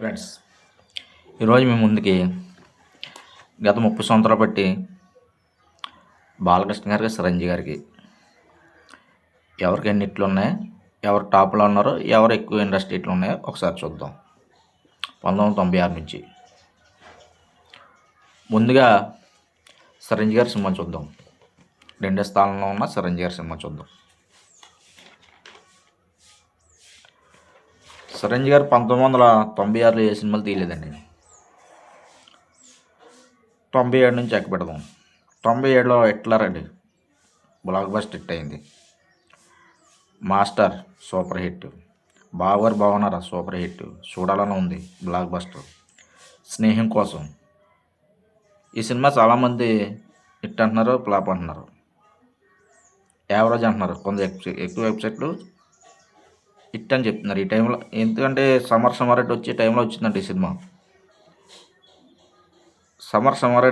Friends, ఈరోజు మీ ముందుకి గత 30 సంవత్సరాలు బట్టి బాలకృష్ణ గారికి, చిరంజీవి గారికి ఎవరికి ఎన్ని హిట్లు ఉన్నాయి, ఎవరు టాప్లో ఉన్నారో, ఎవరు ఎక్కువ ఇండస్ట్రీ హిట్లు ఉన్నాయో ఒకసారి చూద్దాం. 1996 నుంచి ముందుగా చిరంజీవి గారి సినిమా చూద్దాం. రెండో స్థానంలో ఉన్న చిరంజీవి గారి సినిమా చూద్దాం. చిరంజీవి గారు 1996లో ఏ సినిమాలు తీయలేదండి. 97 నుంచి ఎక్క పెడదాం. 97లో హిట్లర్ అండి, బ్లాక్ బస్టర్ హిట్ అయింది. Master super hit. బావగారు బాగున్నారా సూపర్ హిట్. చూడాలని ఉంది బ్లాక్ బస్టర్. స్నేహం కోసం ఈ సినిమా చాలామంది హిట్ అంటున్నారు, ఫ్లాప్ అంటున్నారు, యావరేజ్ అంటున్నారు. కొంత ఎక్కువ వెబ్సైట్లు హిట్ అని చెప్తున్నారు ఈ టైంలో. ఎందుకంటే సమ్మర్ వచ్చే టైంలో వచ్చిందండి ఈ సినిమా. సమ్మర్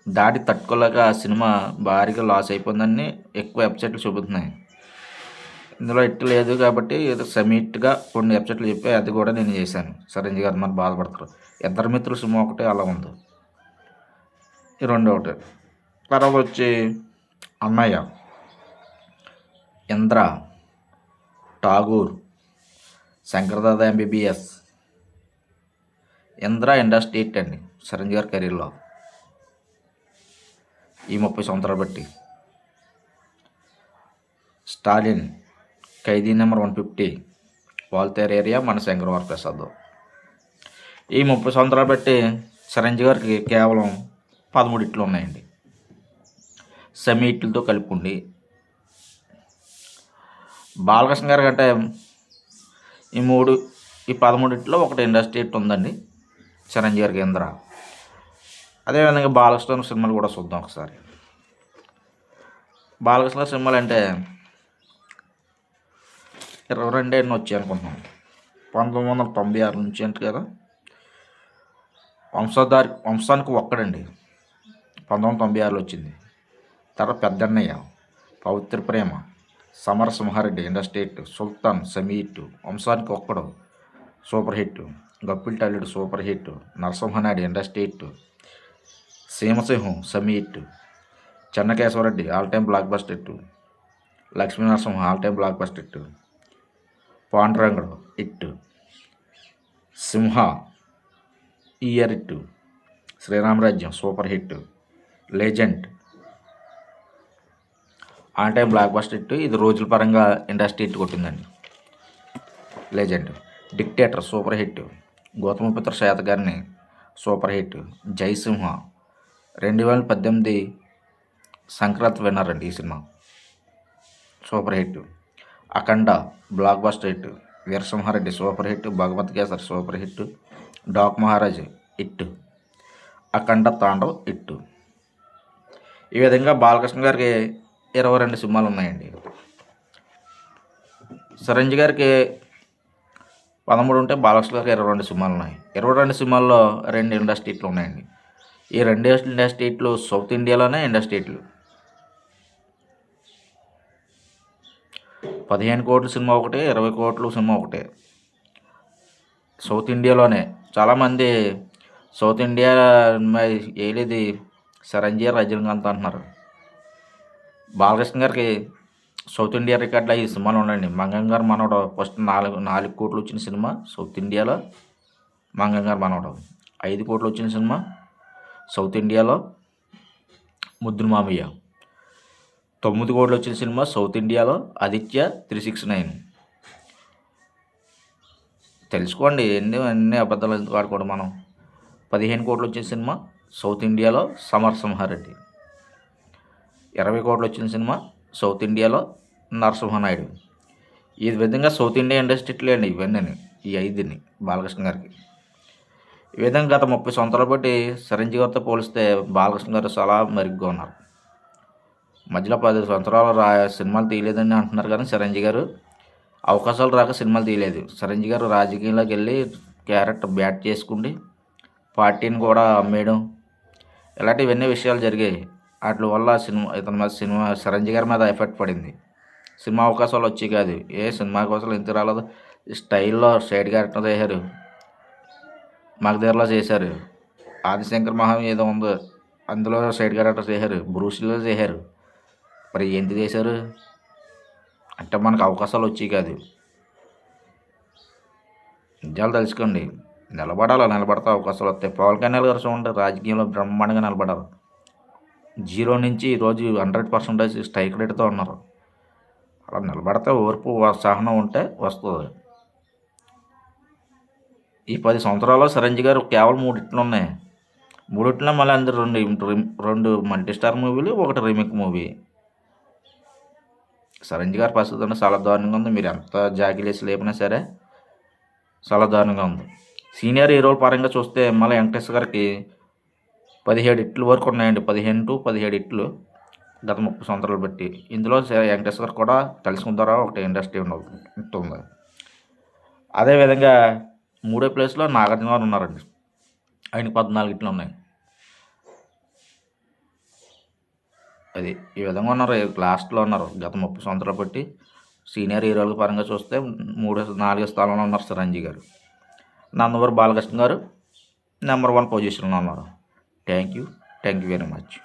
దాటి తట్టుకోలేక ఆ సినిమా భారీగా లాస్ అయిపోయిందని ఎక్కువ వెబ్సైట్లు చూపుతున్నాయి. ఇందులో హిట్ లేదు కాబట్టి ఏదో సెమీట్గా కొన్ని వెబ్సైట్లు చెప్పి అది కూడా నేను చేశాను. చిరంజీవి గారు మరి బాధపడతారు. ఇద్దరు మిత్రుల సినిమా ఒకటే అలా ఉంది. ఈ రెండో ఒకటి. తర్వాత వచ్చి Annayya, Indra, Tagore, Shankar Dada MBBS. Indra industry hit అండి చిరంజీవి గారి కెరీర్లో ఈ 30 సంవత్సరాలు బట్టి. Stalin, Khaidi number 150, Waltair area, మన శంకరవర ప్రసాద్. ఈ 30 సంవత్సరాలు బట్టి చిరంజీవి గారికి కేవలం 13 హిట్లు ఉన్నాయండి, సెమీ హిట్లతో కలుపుకుండి. బాలకృష్ణ గారి కంటే ఈ 13 హిట్లో ఒకటి ఇండస్ట్రీ హిట్ ఉందండి చిరంజీవి గారికి, ఇంద్ర. అదేవిధంగా బాలకృష్ణ సినిమాలు కూడా చూద్దాం ఒకసారి. బాలకృష్ణ సినిమాలు అంటే 22 ఎన్నో వచ్చాయి అనుకుంటున్నాం. 1996 నుంచి అంటే కదా. వంశానికి ఒక్కడండి 1996లో వచ్చింది. తర్వాత Peddannayya, Pavitra Prema, Samarasimha Reddy industry hit, Sultan semi hit, Vamsaniki Okkadu super hit, గప్పిల్ టల్లుడు super hit, Narasimha Naidu industry hit, Seema Simham semi hit, Chennakesava Reddy all time blockbuster hit, Lakshmi Narasimha all time blockbuster hit, Pandurangadu hit, Simha year hit, Sri Rama Rajyam super hit, Legend all time blockbuster hit. ఇది రోజుల పరంగా industry hit కొట్టిందండి Legend. Dictator super hit, Gautamiputra Satakarni super hit, Jai Simha 2018 Sankranti winner అండి ఈ సినిమా, super hit. Akhanda blockbuster hit, Veera Simha Reddy super hit, Bhagavanth Kesari super hit, Daaku Maharaj hit, Akhanda Tandav hit. ఈ విధంగా బాలకృష్ణ గారికి 22 సినిమాలు ఉన్నాయండి. చిరంజీవి గారికి 13 ఉంటే బాలకృష్ణ గారికి 22 సినిమాలు ఉన్నాయి. 22 సినిమాల్లో 2 ఇండస్ట్రీ హిట్లు ఉన్నాయండి. ఈ 2 ఇండస్ట్రీ హిట్లు సౌత్ ఇండియాలోనే ఇండస్ట్రీ హిట్లు. 15 కోట్ల సినిమా ఒకటే, 20 కోట్ల సినిమా ఒకటే సౌత్ ఇండియాలోనే. చాలామంది సౌత్ ఇండియా ఏది చిరంజీవి, రజనీకాంత్ అంటున్నారు. బాలకృష్ణ గారికి సౌత్ ఇండియా రికార్డులో ఈ సినిమాలు ఉండండి. మంగంగారు మనవడు ఫస్ట్ 4 కోట్లు వచ్చిన సినిమా సౌత్ ఇండియాలో మంగంగారు మనవడు. 5 కోట్లు వచ్చిన సినిమా సౌత్ ఇండియాలో ముద్దుల మామయ్య. 9 కోట్లు వచ్చిన సినిమా సౌత్ ఇండియాలో ఆదిత్య 369. తెలుసుకోండి, ఎన్ని అబద్ధాలు ఎందుకు ఆడుకోవడం మనం. 15 కోట్లు వచ్చిన సినిమా సౌత్ ఇండియాలో సమరసింహారెడ్డి. 20 కోట్లు వచ్చిన సినిమా సౌత్ ఇండియాలో నరసింహనాయుడు. ఈ విధంగా సౌత్ ఇండియా ఇండస్ట్రీలో అండి ఇవన్నీ, ఈ 5 బాలకృష్ణ గారికి. ఈ విధంగా గత 30 సంవత్సరాలు బట్టి చిరంజీవి గారితో పోలిస్తే బాలకృష్ణ గారు చాలా మెరుగ్గా ఉన్నారు. మధ్యలో 10 సంవత్సరాలు సినిమాలు తీయలేదని అంటున్నారు, కానీ చిరంజీవి గారు అవకాశాలు రాక సినిమాలు తీయలేదు. చిరంజీవి గారు రాజకీయంలోకి వెళ్ళి క్యారెక్టర్ బ్యాట్ చేసుకుండి పార్టీని కూడా అమ్మేయడం, ఇలాంటివన్నీ విషయాలు జరిగాయి. వాటి వల్ల చిరంజీవి గారి మీద ఎఫెక్ట్ పడింది. సినిమా అవకాశాలు వచ్చి కాదు, సినిమా అవకాశాలు ఎందుకు రాలేదు, స్టైల్లో సైడ్ క్యారెక్టర్ చేశారు, మగధీరలో చేశారు, ఆదిశంకర్ మహా ఏదో ఉందో అందులో సైడ్ క్యారెక్టర్ చేశారు, బ్రూస్లీలో చేశారు. మరి ఏంటి చేశారు అంటే మనకు అవకాశాలు వచ్చేవి కాదు. నిజాలు తెలుసుకోండి. నిలబడాలి, నిలబడితే అవకాశాలు వస్తాయి. పవన్ కళ్యాణ్ గారు చూడండి, రాజకీయంలో బ్రహ్మాండంగా నిలబడారు. 0 నుంచి ఈరోజు 100% స్ట్రైక్ రేట్తో ఉన్నారు. అలా నిలబడితే ఓర్పు సహనం ఉంటే వస్తుంది. ఈ 10 సంవత్సరాల్లో చిరంజీవి గారు కేవలం 3 హిట్లు ఉన్నాయి. 3 హిట్లో మళ్ళీ అందరు రెండు మల్టీ స్టార్ మూవీలు, 1 రీమేక్ మూవీ. చిరంజీవి గారి పరిస్థితి అంటే చాలా దారుణంగా ఉంది. మీరు ఎంత జాగిలేసి లేపినా సరే చాలా దారుణంగా ఉంది. సీనియర్ హీరోల పరంగా చూస్తే మళ్ళీ వెంకటేశ్వర గారికి 17 హిట్లు వరకు ఉన్నాయండి. 15 to 17 హిట్లు గత 30 సంవత్సరాలు బట్టి. ఇందులో వెంకటేశ్వర గారు కూడా తెలుసుకుంటారా ఒకటి ఇండస్ట్రీ ఉంటుంది. అదేవిధంగా 3వ ప్లేస్లో నాగార్జున గారు ఉన్నారండి. ఆయనకి 14 హిట్లు ఉన్నాయి. అది ఈ విధంగా ఉన్నారు, లాస్ట్లో ఉన్నారు. గత 30 సంవత్సరాలు బట్టి సీనియర్ హీరోల పరంగా చూస్తే 4వ స్థానంలో ఉన్నారు చిరంజీవి గారు. నందమూరి బాలకృష్ణ గారు నెంబర్ 1 పొజిషన్లో ఉన్నారు. Thank you very much.